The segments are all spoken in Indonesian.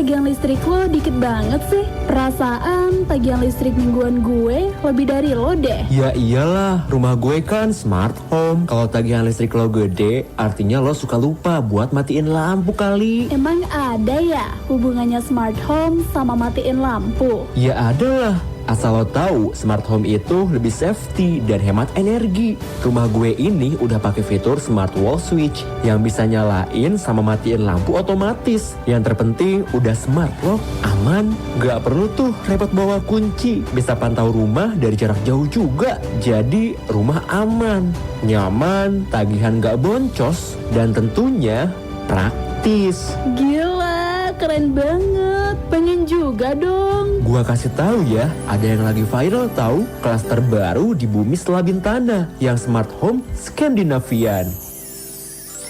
tagihan listrik lo dikit banget sih? Perasaan tagihan listrik mingguan gue lebih dari lo deh. Ya iyalah, rumah gue kan smart home. Kalau tagihan listrik lo gede, artinya lo suka lupa buat matiin lampu kali. Emang ada ya hubungannya smart home sama matiin lampu? Ya ada lah. Asal lo tahu, smart home itu lebih safety dan hemat energi. Rumah gue ini udah pakai fitur smart wall switch yang bisa nyalain sama matiin lampu otomatis. Yang terpenting udah smart loh, aman, gak perlu tuh repot bawa kunci. Bisa pantau rumah dari jarak jauh juga. Jadi rumah aman, nyaman, tagihan gak boncos, dan tentunya praktis. Gila, keren banget. Pengen juga dong. Gua kasih tahu ya, ada yang lagi viral tahu, kelas terbaru di bumi setelah Bintana yang smart home Scandinavian.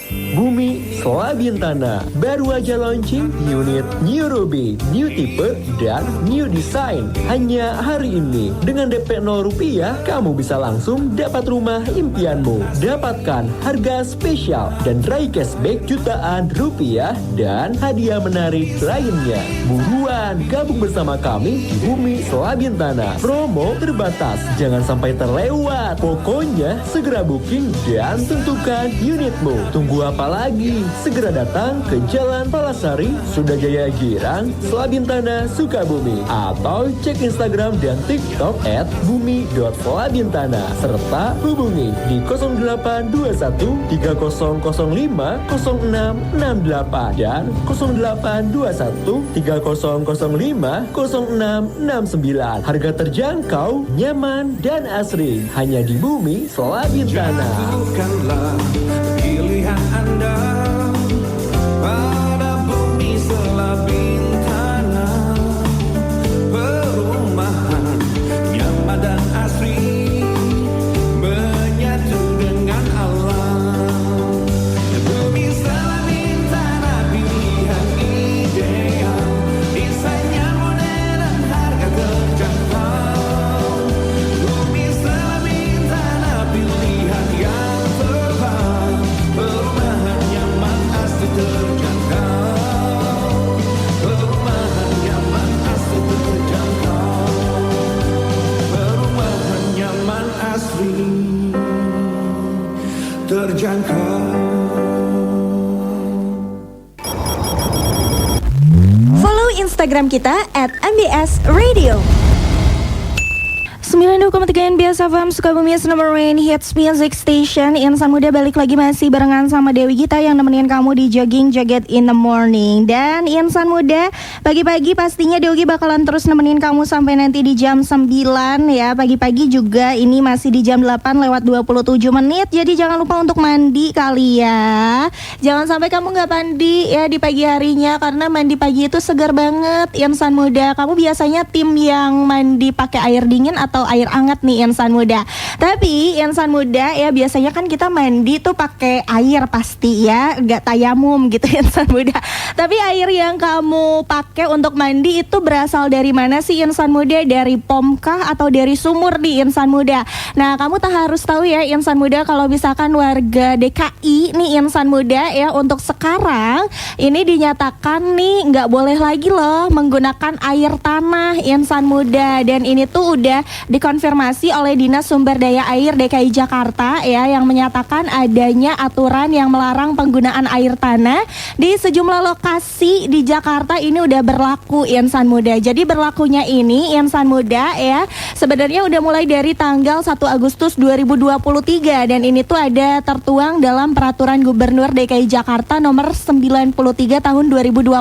Bumi Selabintana baru aja launching unit New Ruby, new tipe dan new design. Hanya hari ini dengan DP 0 rupiah kamu bisa langsung dapat rumah impianmu. Dapatkan harga spesial dan dry cashback jutaan rupiah dan hadiah menarik lainnya. Buruan gabung bersama kami di Bumi Selabintana. Promo terbatas, jangan sampai terlewat. Pokoknya segera booking dan tentukan unitmu. Tunggu apa lagi? Segera datang ke Jalan Palasari, Sudajaya Girang, Selabintana, Sukabumi. Atau cek Instagram dan TikTok @bumi.selabintana. Serta hubungi di 0821 3005 0668 dan 0821 3005 0669. Harga terjangkau, nyaman, dan asri. Hanya di Bumi Selabintana. Pilihan Anda pada Bumi Selabintana, perumahan nyaman dan asri menyatu dengan alam. Bumi Selabintana, pilihan ideal, desainnya modern dan harga terjangkau. Bumi Selabintana, pilihan yang tepat. Perumahan nyaman asli terjangkau. Perumahan nyaman asli terjangkau. Perumahan nyaman asli terjangkau. Follow Instagram kita @mbsradio. 92,3 NBS FM Sukabumi Number One Hits Music Station. Insan Muda balik lagi masih barengan sama Dewi Gita yang nemenin kamu di Jogging Joget in the Morning. Dan Insan Muda, pagi-pagi pastinya Dewi bakalan terus nemenin kamu sampai nanti di jam 9 ya. Pagi-pagi juga ini masih di jam 8 lewat 27 menit. Jadi jangan lupa untuk mandi kali ya. Jangan sampai kamu gak mandi ya di pagi harinya, karena mandi pagi itu segar banget Insan Muda. Kamu biasanya tim yang mandi pakai air dingin atau air hangat nih Insan Muda? Tapi Insan Muda ya biasanya kan kita mandi tuh pakai air pasti ya, gak tayamum gitu Insan Muda. Tapi air yang kamu pakai untuk mandi itu berasal dari mana sih Insan Muda? Dari pom kah atau dari sumur nih Insan Muda? Nah kamu tak harus tahu ya Insan Muda, kalau misalkan warga DKI nih Insan Muda ya, untuk sekarang ini dinyatakan nih gak boleh lagi loh menggunakan air tanah Insan Muda. Dan ini tuh udah dikonfirmasi oleh Dinas Sumber Daya Air DKI Jakarta ya, yang menyatakan adanya aturan yang melarang penggunaan air tanah di sejumlah lokasi di Jakarta ini udah berlaku Insan Muda. Jadi berlakunya ini Insan Muda ya sebenarnya udah mulai dari tanggal 1 Agustus 2023, dan ini tuh ada tertuang dalam Peraturan Gubernur DKI Jakarta nomor 93 tahun 2021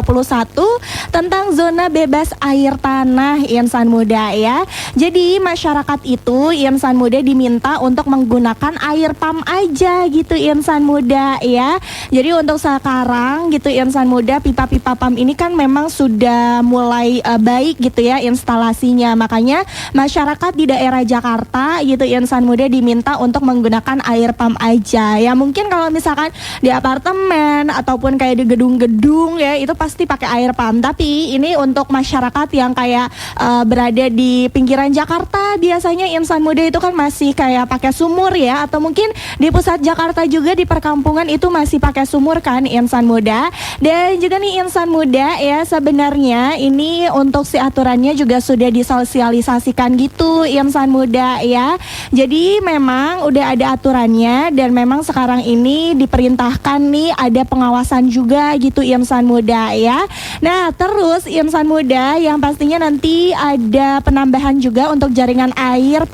tentang zona bebas air tanah Insan Muda ya. Jadi masyarakat itu Insan Muda diminta untuk menggunakan air pump aja gitu Insan Muda ya. Jadi untuk sekarang gitu Insan Muda, pipa-pipa pump ini kan memang sudah mulai baik gitu ya instalasinya. Makanya masyarakat di daerah Jakarta gitu Insan Muda diminta untuk menggunakan air pump aja. Ya mungkin kalau misalkan di apartemen ataupun kayak di gedung-gedung ya itu pasti pakai air pump. Tapi ini untuk masyarakat yang kayak berada di pinggiran Jakarta, biasanya Insan Muda itu kan masih kayak pakai sumur ya, atau mungkin di pusat Jakarta juga di perkampungan itu masih pakai sumur kan Insan Muda. Dan juga nih Insan Muda ya, sebenarnya sebenarnya ini untuk si aturannya juga sudah disosialisasikan gitu insan muda ya. Jadi memang udah ada aturannya dan memang sekarang ini diperintahkan nih ada pengawasan juga gitu insan muda ya. Nah terus insan muda yang pastinya nanti ada penambahan juga untuk jaringan air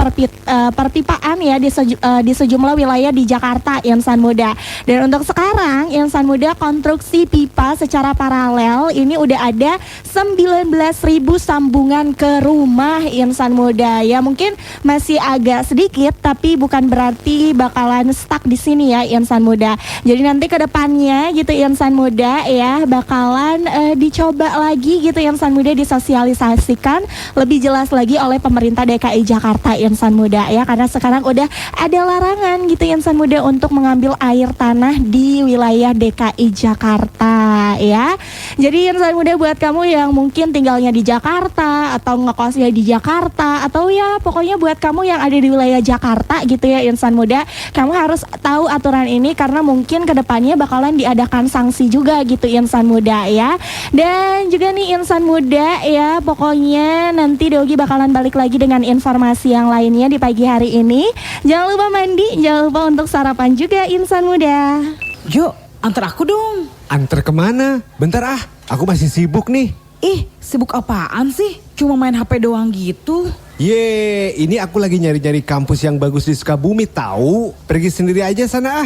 perpipaan ya di sejumlah wilayah di Jakarta insan muda. Dan untuk sekarang insan muda konstruksi pipa secara paralel ini udah ada 19.000 sambungan ke rumah insan muda ya. Mungkin masih agak sedikit tapi bukan berarti bakalan stuck di sini ya insan muda. Jadi nanti ke depannya gitu insan muda ya bakalan dicoba lagi gitu insan muda, disosialisasikan lebih jelas lagi oleh pemerintah DKI Jakarta insan muda ya, karena sekarang udah ada larangan gitu insan muda untuk mengambil air tanah di wilayah DKI Jakarta ya. Jadi insan muda buat kamu yang mungkin tinggalnya di Jakarta atau ngekosnya di Jakarta atau ya pokoknya buat kamu yang ada di wilayah Jakarta gitu ya insan muda, kamu harus tahu aturan ini karena mungkin kedepannya bakalan diadakan sanksi juga gitu insan muda ya. Dan juga nih insan muda ya, pokoknya nanti Dogi bakalan balik lagi dengan informasi yang lainnya di pagi hari ini. Jangan lupa mandi, jangan lupa untuk sarapan juga insan muda. Jo, antar aku dong. Antar kemana? Bentar aku masih sibuk nih. Ih, sibuk apaan sih? Cuma main HP doang gitu. Ini aku lagi nyari-nyari kampus yang bagus di Sukabumi tahu. Pergi sendiri aja sana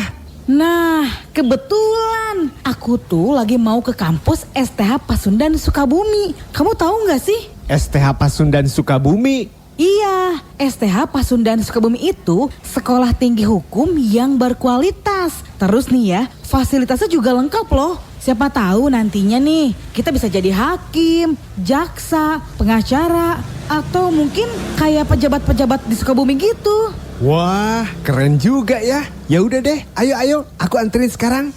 Nah, kebetulan aku tuh lagi mau ke kampus STH Pasundan Sukabumi. Kamu tahu nggak sih? STH Pasundan Sukabumi. Iya, STH Pasundan Sukabumi itu sekolah tinggi hukum yang berkualitas. Terus nih ya, fasilitasnya juga lengkap loh. Siapa tahu nantinya nih kita bisa jadi hakim, jaksa, pengacara, atau mungkin kayak pejabat-pejabat di Sukabumi gitu. Wah, keren juga ya. Ya udah deh, ayo aku anterin sekarang.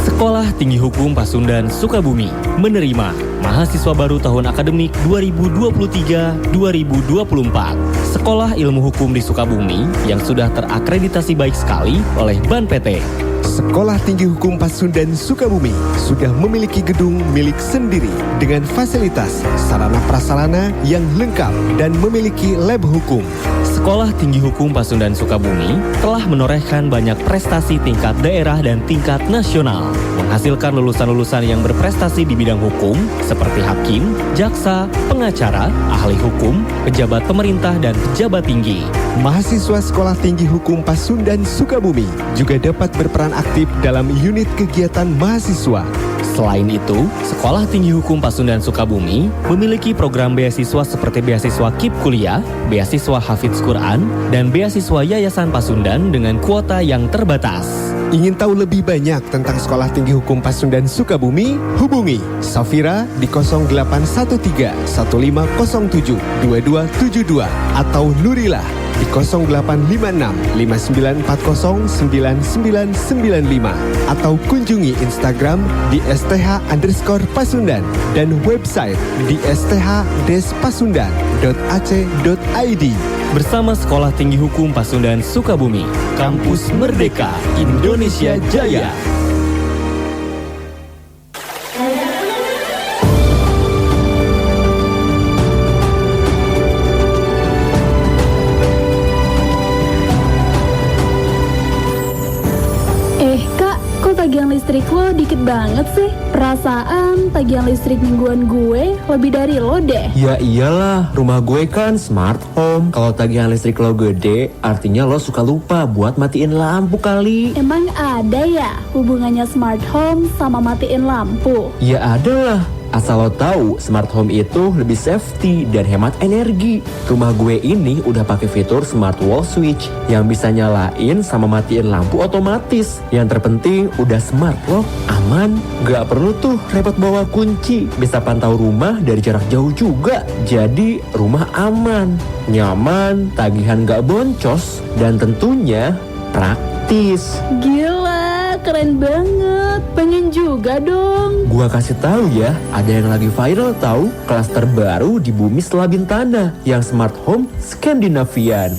Sekolah Tinggi Hukum Pasundan Sukabumi menerima mahasiswa baru tahun akademik 2023-2024. Sekolah Ilmu Hukum di Sukabumi yang sudah terakreditasi baik sekali oleh Ban PT. Sekolah Tinggi Hukum Pasundan Sukabumi sudah memiliki gedung milik sendiri dengan fasilitas sarana prasarana yang lengkap dan memiliki lab hukum. Sekolah Tinggi Hukum Pasundan Sukabumi telah menorehkan banyak prestasi tingkat daerah dan tingkat nasional, menghasilkan lulusan-lulusan yang berprestasi di bidang hukum seperti hakim, jaksa, pengacara, ahli hukum, pejabat pemerintah, dan pejabat tinggi. Mahasiswa Sekolah Tinggi Hukum Pasundan Sukabumi juga dapat berperan aktif dalam unit kegiatan mahasiswa. Selain itu, Sekolah Tinggi Hukum Pasundan Sukabumi memiliki program beasiswa seperti beasiswa KIP Kuliah, beasiswa Hafidz Quran, dan beasiswa Yayasan Pasundan dengan kuota yang terbatas. Ingin tahu lebih banyak tentang Sekolah Tinggi Hukum Pasundan Sukabumi? Hubungi Safira di 0813 1507 2272 atau Nurilah di 0856 5940 9995 atau kunjungi Instagram di sth_pasundan dan website di sth-pasundan.ac.id. Bersama Sekolah Tinggi Hukum Pasundan Sukabumi, Kampus Merdeka, Indonesia Jaya. Tagihan listrik lo dikit banget sih. Perasaan tagihan listrik mingguan gue lebih dari lo deh. Ya iyalah, rumah gue kan smart home. Kalau tagihan listrik lo gede, artinya lo suka lupa buat matiin lampu kali. Emang ada ya hubungannya smart home sama matiin lampu? Ya ada lah. Asal lo tahu, smart home itu lebih safety dan hemat energi. Rumah gue ini udah pakai fitur smart wall switch yang bisa nyalain sama matiin lampu otomatis. Yang terpenting udah smart loh, aman, gak perlu tuh repot bawa kunci. Bisa pantau rumah dari jarak jauh juga. Jadi rumah aman, nyaman, tagihan gak boncos, dan tentunya praktis. Gila, keren banget. Pengen juga dong. Gua kasih tahu ya, ada yang lagi viral tahu, kelas terbaru di bumi setelah Bintana, yang smart home Skandinavian.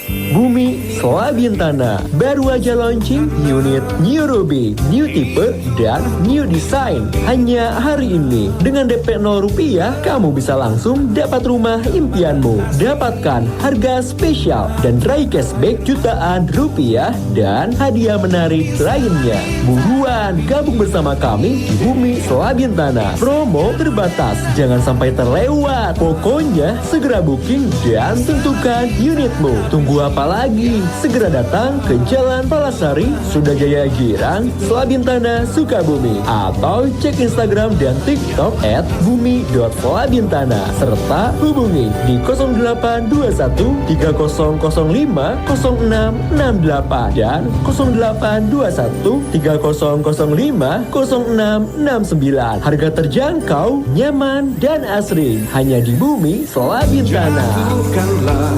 Bumi Selabintana baru aja launching unit New Ruby, new tipe dan new design. Hanya hari ini dengan DP 0 rupiah kamu bisa langsung dapat rumah impianmu. Dapatkan harga spesial dan raih cashback jutaan rupiah dan hadiah menarik lainnya. Buruan gabung bersama kami di Bumi Selabintana. Promo terbatas, jangan sampai terlewat. Pokoknya segera booking dan tentukan unitmu. Tunggu apa lagi? Segera datang ke Jalan Palasari, Sudajaya Girang, Selabintana, Sukabumi, atau cek Instagram dan TikTok @bumi.selabintana serta hubungi di 0821 3005 0668 dan 0821 3005 0669. Harga terjangkau, nyaman dan asri hanya di Bumi Selabintana. Jatuhkanlah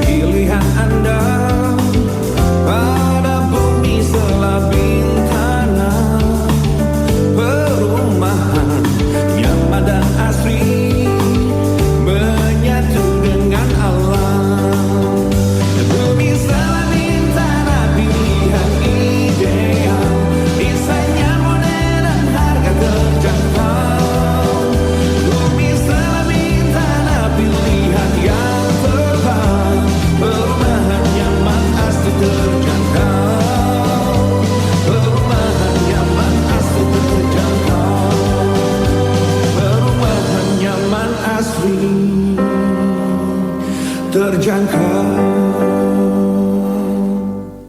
pilihan Anda pada bumi Selabintana.